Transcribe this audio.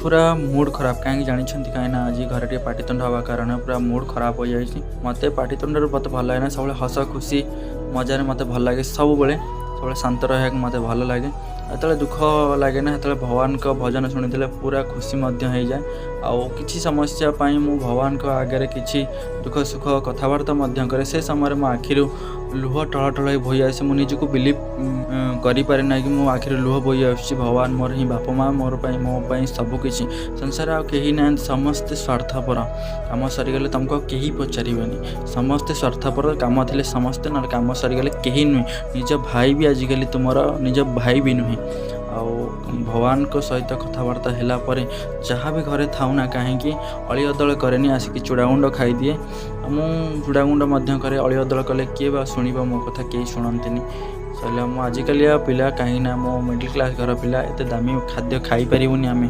पूरा मूड खराब कहीं जानी कहीं आज घर टे पाटितुंड हवा कारण पूरा मूड खराब हो जाए। मत पाटितुंड मत भल लगे सब हस खुशी मजार मत भल लगे सब शांत रहा मत भल लगे। जो दुख लगे ना जो भगवान का भजन शुणी पूरा खुशी हो जाए। आउ कि समस्या मु भगवान को आगे किसी दुख सुख कथबार्ता करे से समय मो आखिर लुह टल टल बोही आसे। मुझे निजक बिलीव करें ना कि मो आखिर लुह बोही आस भगवान मोर ही बापा माँ मोर मो सबकि संसार आ कहीं ना समस्ते स्वार्थपर कम सरीगले तुमको कहीं पचारे समस्ते स्वार्थपर कम थे समस्ते ना कम सरीगले कहीं नुहे निज भाई भी आजिकल तुम निज भाई भी नुहे। भगवान को सहित कथबार्ता है जहाँ भी घरे थाऊ ना कहीं अली अदल कैनि आसिक चूड़ागुंड खाई दिए मु चूड़ागुंड करे अली अदल कले किए बा शुणव मो कथा कहीं शुणती सर आजिकल पिला कहीं ना मो मिडिल क्लास घर पिला एत दामी खाद्य खाई पारूनी आम।